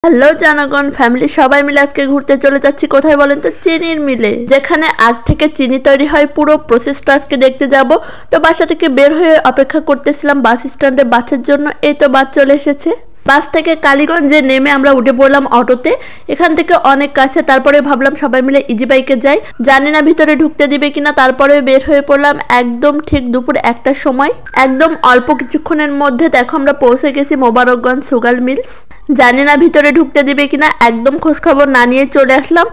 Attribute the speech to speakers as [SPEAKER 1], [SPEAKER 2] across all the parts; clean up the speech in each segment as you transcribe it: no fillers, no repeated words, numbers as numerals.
[SPEAKER 1] Hello জনগণ family সবাই মিলে আজকে ঘুরতে চলে যাচ্ছি কোথায় বলেন তো চিনির মিলে যেখানে আখ থেকে চিনি তৈরি হয় পুরো প্রসেসটা আজকে দেখতে যাব। তো বাসা থেকে বের হয়ে অপেক্ষা করতেছিলাম বাস স্ট্যান্ডে বাসের জন্য। এই তো বাস চলে এসেছে। বাস থেকে কালীগঞ্জে নেমে আমরা উঠে পড়লাম অটোতে। এখান থেকে অনেক কাছে, তারপরে ভাবলাম সবাই মিলে ইজি বাইকে যাই। জানি না ভিতরে ঢুকতে দিবে কিনা, তারপরে বের হয়ে পড়লাম একদম ঠিক দুপুর 1টার সময়। একদম অল্প কিছুক্ষণের মধ্যে দেখো আমরা পৌঁছে গেছি মোবারকগঞ্জ সুগার মিলস। জানি না ভিতরে ঢুকতে দিবে কিনা, একদম খোঁজ খবর না নিয়ে চলে আসলাম।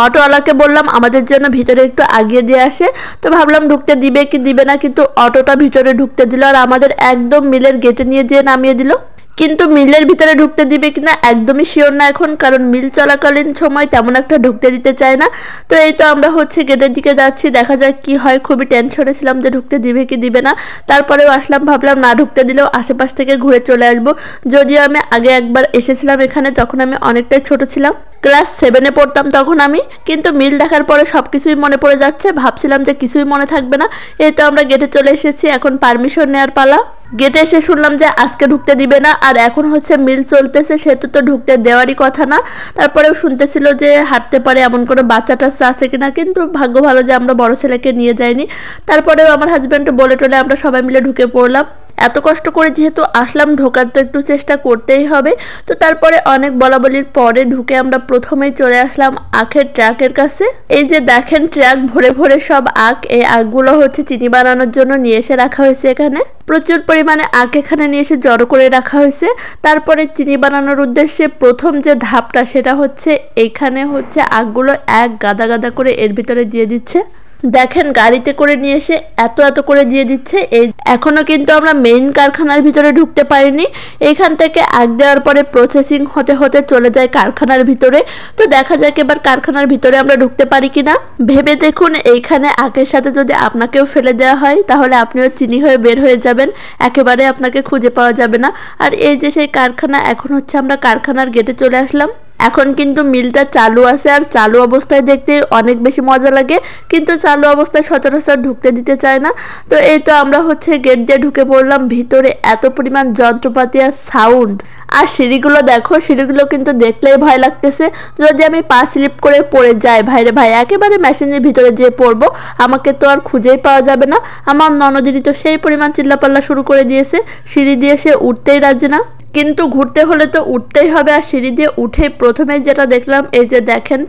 [SPEAKER 1] অটোওয়ালাকে বললাম আমাদের জন্য ভিতরে একটু আগিয়ে দিয়ে আসে। তো ভাবলাম ঢুকতে দিবে কি দিবে না, কিন্তু অটোটা ভিতরে ঢুকতে দিল আর আমাদের একদম মিলের গেটে নিয়ে যেয়ে নামিয়ে দিল। কিন্তু মিলের ভিতরে ঢুকতে দিবে কিনা একদমই শিওর না এখন, কারণ মিল চলাকালীন সময় তেমন একটা ঢুকতে দিতে চায় না। তো এই তো আমরা গেটের দিকে যাচ্ছি, দেখা যাক কি হয়। খুবই টেনশনে ছিলাম যে ঢুকতে দিবে কি দিবে না। তারপরেও আসলাম, ভাবলাম না ঢুকতে দিলেও আশেপাশ থেকে ঘুরে চলে আসবো। যদিও আমি আগে একবার এসেছিলাম এখানে, তখন আমি অনেকটাই ছোট ছিলাম, ক্লাস 7-এ পড়তাম তখন আমি। কিন্তু মিল দেখার পরে সব কিছুই মনে পড়ে যাচ্ছে, ভাবছিলাম যে কিছুই মনে থাকবে না। এই তো আমরা গেটে চলে এসেছি, এখন পারমিশন নেওয়ার পালা। গেটে এসে শুনলাম যে আজকে ঢুকতে দিবে না, আর এখন মিল চলতেছে, সেহেতু তো ঢুকতে দেওয়ারই কথা না। তারপরেও শুনতেছিল যে হাঁটতে পারে এমন কোনো বাচ্চা টাচ্চা আছে কিনা, কিন্তু ভাগ্য ভালো যে আমরা বড় ছেলেকে নিয়ে যাইনি। তারপরেও আমার হাজব্যান্ড বলে টলে আমরা সবাই মিলে ঢুকে পড়লাম। এত কষ্ট করে যেহেতু আসলাম, ঢোকার তো একটু চেষ্টা করতেই হবে। তো তারপরে অনেক বলাবলির পরে ঢুকে আমরা প্রথমেই চলে আসলাম আখের ট্রাকের কাছে। এই যে দেখেন ট্রাক ভরে ভরে সব আখ, এই আখগুলো চিনি বানানোর জন্য নিয়ে এসে রাখা হয়েছে এখানে। প্রচুর পরিমাণে আখ এখানে নিয়ে এসে জড়ো করে রাখা হয়েছে। তারপরে চিনি বানানোর উদ্দেশ্যে প্রথম যে ধাপটা সেটা এইখানে আখগুলো এক গাদা গাদা করে এর ভিতরে দিয়ে দিচ্ছে। দেখেন গাড়িতে করে নিয়ে এসে এত এত করে দিয়ে দিচ্ছে। এই এখনো কিন্তু আমরা মেইন কারখানার ভিতরে ঢুকতে পারিনি। এইখান থেকে আখ দেওয়ার পরে প্রসেসিং হতে হতে চলে যায় কারখানার ভিতরে। তো দেখা যাক এবার কারখানার ভিতরে আমরা ঢুকতে পারি কিনা। ভেবে দেখুন এইখানে আখের সাথে যদি আপনাকেও ফেলে দেওয়া হয়, তাহলে আপনিও চিনি হয়ে বের হয়ে যাবেন, একেবারে আপনাকে খুঁজে পাওয়া যাবে না। আর এই যে সেই কারখানা, এখন আমরা কারখানার গেটে চলে আসলাম। এখন কিন্তু মিলটা চালু আছে, আর চালু অবস্থায় দেখতে অনেক বেশি মজা লাগে, কিন্তু চালু অবস্থায় সচরাচর ঢুকতে দিতে চায় না। তো এই তো আমরা গেট দিয়ে ঢুকে পড়লাম ভিতরে। এত পরিমাণ যন্ত্রপাতি আর সাউন্ড, আর সিঁড়িগুলো দেখো, সিঁড়িগুলো কিন্তু দেখলেই ভয় লাগতেছে। যদি আমি পা স্লিপ করে পড়ে যাই, ভাইরে ভাই একেবারে মেশিনের ভিতরে যেয়ে পড়বো, আমাকে তো আর খুঁজেই পাওয়া যাবে না। আমার ননদিনী তো সেই পরিমাণ চিল্লাপাল্লা শুরু করে দিয়েছে, সিঁড়ি দিয়ে সে উঠতেই রাজি না। কিন্তু ঘুরতে হলে তো উঠতেই হবে, আর সিঁড়ি দিয়ে উঠে প্রথমে যেটা দেখলাম, এই যে দেখেন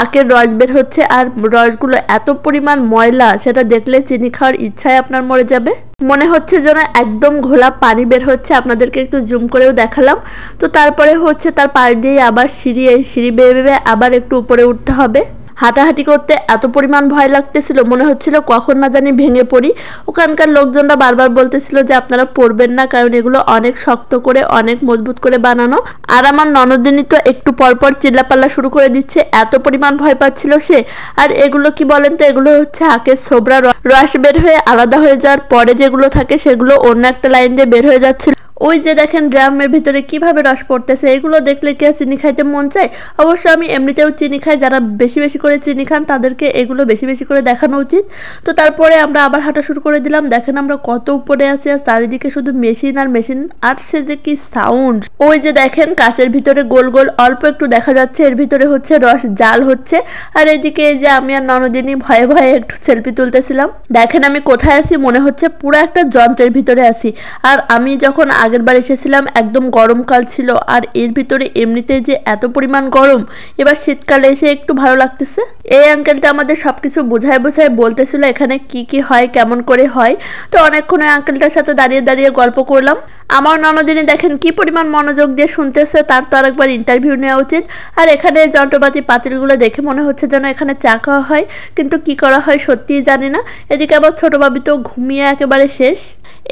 [SPEAKER 1] আখের রস বের হচ্ছে, আর রসগুলো এত পরিমাণ ময়লা, সেটা দেখলে চিনি খাওয়ার ইচ্ছায় আপনার মরে যাবে। মনে হচ্ছে যেন একদম ঘোলা পানি বের হচ্ছে। আপনাদেরকে একটু জুম করেও দেখালাম। তো তারপরে তার পাশ দিয়ে আবার সিঁড়ি, এই সিঁড়ি বেয়ে বেয়ে আবার একটু উপরে উঠতে হবে। হাঁটাহাঁটি করতে এত পরিমাণ ভয় লাগতেছিল, মনে হচ্ছিল কখন না জানি ভেঙে পড়ি। ওখানকার লোকজনরা বারবার বলতেছিল যে আপনারা পড়বেন না, কারণ এগুলো অনেক শক্ত করে অনেক মজবুত করে বানানো। আর আমার ননদিনী তো একটু পরপর চিল্লাপাল্লা শুরু করে দিচ্ছে, এত পরিমাণ ভয় পাচ্ছিল সে। আর এগুলো কি বলেন তো, এগুলো আখের ছোবরা রস বের হয়ে আলাদা হয়ে যাওয়ার পরে যেগুলো থাকে, সেগুলো অন্য একটা লাইন দিয়ে বের হয়ে যাচ্ছিল। ওই যে দেখেন ড্রামের ভিতরে কিভাবে রস পড়তেছে, এগুলো দেখলে কি চিনি খাইতে মন চায়? অবশ্য আমি এমনিতেও চিনি খাই, যারা বেশি বেশি করে চিনি খান তাদেরকে এগুলো বেশি বেশি করে দেখানো উচিত। তো তারপরে আমরা আবার হাঁটা শুরু করে দিলাম। দেখেন আমরা কত উপরে আছি, আর চারিদিকে শুধু মেশিন আর মেশিন, আর সে যে কি সাউন্ড। ওই যে দেখেন কাচের ভিতরে গোল গোল অল্প একটু দেখা যাচ্ছে, এর ভিতরে রস জাল হচ্ছে। আর এদিকে এই যে আমি আর ননদিনী ভয়ে ভয়ে একটু সেলফি তুলতেছিলাম। দেখেন আমি কোথায় আছি, মনে হচ্ছে পুরো একটা যন্ত্রের ভিতরে আছি। আর আমি যখন আগের বার এসেছিলাম একদম গরমকাল ছিল, আর এর ভিতরে এমনিতে যে এত পরিমাণ গরম, এবার শীতকালে এসে একটু ভালো লাগতেছে। এই আঙ্কেলটা আমাদের সবকিছু বুঝায় বুঝায় বলতেছিল এখানে কি কি হয়, কেমন করে হয়। তো অনেকক্ষণ ওই আঙ্কেলটার সাথে দাঁড়িয়ে দাঁড়িয়ে গল্প করলাম। আমার ননদিনী দেখেন কি পরিমাণ মনোযোগ দিয়ে শুনতেছে, তার তো আরেকবার ইন্টারভিউ নেওয়া উচিত। আর এখানে যন্ত্রপাতি পাতিলগুলো দেখে মনে হচ্ছে যেন এখানে চা খাওয়া হয়, কিন্তু কি করা হয় সত্যিই জানি না। এদিকে আবার ছোট বাবি তো ঘুমিয়ে একেবারে শেষ।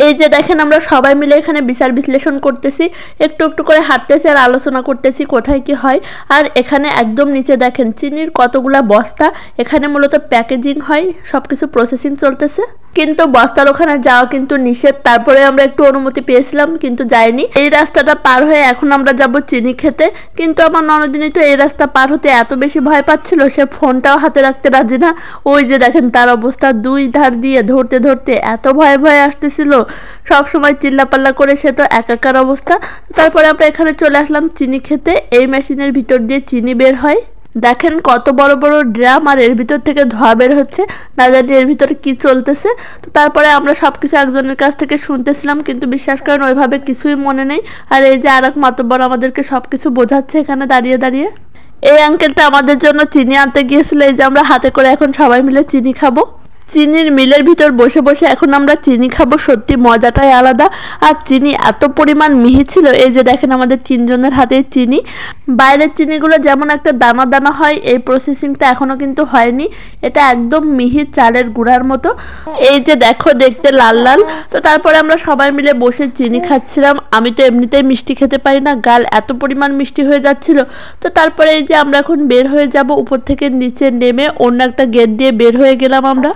[SPEAKER 1] এই যে দেখেন আমরা সবাই মিলে এখানে বিচার বিশ্লেষণ করতেছি, একটু একটু করে হাঁটতেছি আর আলোচনা করতেছি কোথায় কি হয়। আর এখানে একদম নিচে দেখেন চিনির কতগুলা বস্তা, এখানে মূলত প্যাকেজিং হয়, সবকিছু প্রসেসিং চলতেছে। কিন্তু বস্তার ওখানে যাওয়া কিন্তু নিষেধ। তারপরে আমরা একটু অনুমতি পেয়েছিলাম, কিন্তু যাইনি। এই রাস্তাটা পার হয়ে এখন আমরা যাব চিনি খেতে, কিন্তু আমার ননদিনী তো এই রাস্তা পার হতে এত বেশি ভয় পাচ্ছিল, সে ফোনটাও হাতে রাখতে রাজি না। ওই যে দেখেন তার অবস্থা, দুই ধার দিয়ে ধরতে ধরতে এত ভয়ে ভয়ে আসতেছিল সব সময় চিল্লাপাল্লা করে সে তো একাকার অবস্থা। তারপরে আমরা এখানে চলে আসলাম চিনি খেতে। এই মেশিনের ভিতর দিয়ে চিনি বের হয়। দেখেন কত বড় বড় ড্রাম, আর এর ভিতর থেকে ধোঁয়া বের হচ্ছে, না জানি এর ভিতরে কি চলতেছে। তো তারপরে আমরা সবকিছু একজনের কাছ থেকে শুনতেছিলাম, কিন্তু বিশ্বাস করেন ওইভাবে কিছুই মনে নেই। আর এই যে আরেক মাতব্বর আমাদেরকে সবকিছু বোঝাচ্ছে এখানে দাঁড়িয়ে দাঁড়িয়ে। এই আঙ্কেলটা আমাদের জন্য চিনি আনতে গিয়েছিল, এই যে আমরা হাতে করে এখন সবাই মিলে চিনি খাবো। চিনির মিলের ভিতর বসে বসে এখন আমরা চিনি খাবো, সত্যি মজাটাই আলাদা। আর চিনি এত পরিমাণ মিহি ছিল, এই যে দেখেন আমাদের 3 জনের হাতে চিনি। বাইরের চিনিগুলো যেমন একটা দানা দানা হয়, এই প্রসেসিংটা এখনো কিন্তু হয়নি, এটা একদম মিহি চালের গুঁড়ার মতো। এই যে দেখো দেখতে লাল লাল। তো তারপরে আমরা সবাই মিলে বসে চিনি খাচ্ছিলাম। আমি তো এমনিতেই মিষ্টি খেতে পারি না, গাল এত পরিমাণ মিষ্টি হয়ে যাচ্ছিল। তো তারপরে এই যে আমরা এখন বের হয়ে যাব, উপর থেকে নিচে নেমে অন্য একটা গেট দিয়ে বের হয়ে গেলাম আমরা।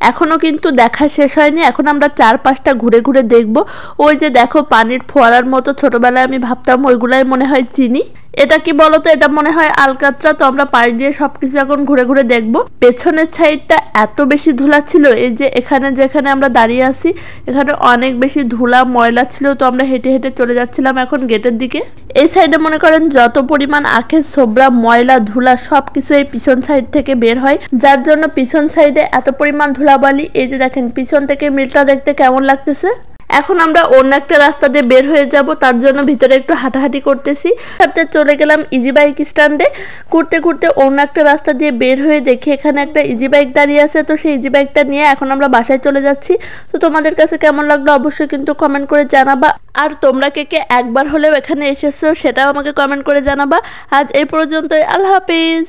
[SPEAKER 1] এখনো কিন্তু দেখা শেষ হয়নি, এখন আমরা 4-5টা ঘুরে ঘুরে দেখব। ওই যে দেখো পানির ফোয়ারার মতো, ছোটবেলায় আমি ভাবতাম ওইগুলাই মনে হয় চিনি। এটা কি বলতো, এটা মনে হয় আলকাতরা। তো আমরা পাশ দিয়ে সবকিছু এখন ঘুরে ঘুরে দেখব। পেছনের সাইডটা এত বেশি ধুলা ছিল, এই যে এখানে যেখানে আমরা দাঁড়িয়ে আছি এখানে অনেক বেশি ধুলা ময়লা ছিল। তো আমরা হেঁটে হেঁটে চলে যাচ্ছিলাম এখন গেটের দিকে। এই সাইডে মনে করেন যত পরিমাণ আখের ছোবড়া, ময়লা, ধুলা সবকিছু এই পিছন সাইড থেকে বের হয়, যার জন্য পিছন সাইডে এত পরিমাণ ধুলাবালি। এই যে দেখেন পিছন থেকে মিলটা দেখতে কেমন লাগতেছে। এখন আমরা অন্য একটা রাস্তা দিয়ে বের হয়ে যাব, তার জন্য ভিতরে একটু হাঁটাহাঁটি করতেছি। তারপরে চলে গেলাম ইজি বাইক স্ট্যান্ডে। ঘুরতে ঘুরতে অন্য একটা রাস্তা দিয়ে বের হয়ে দেখি এখানে একটা ইজি বাইক দাঁড়িয়ে আছে। তো সেই ইজি বাইকটা নিয়ে এখন আমরা বাসায় চলে যাচ্ছি। তো তোমাদের কাছে কেমন লাগলো অবশ্যই কিন্তু কমেন্ট করে জানাবা। আর তোমরা কে কে একবার হলেও এখানে এসেছো সেটাও আমাকে কমেন্ট করে জানাবা। আজ এই পর্যন্তই, আল্লাহ হাফিজ।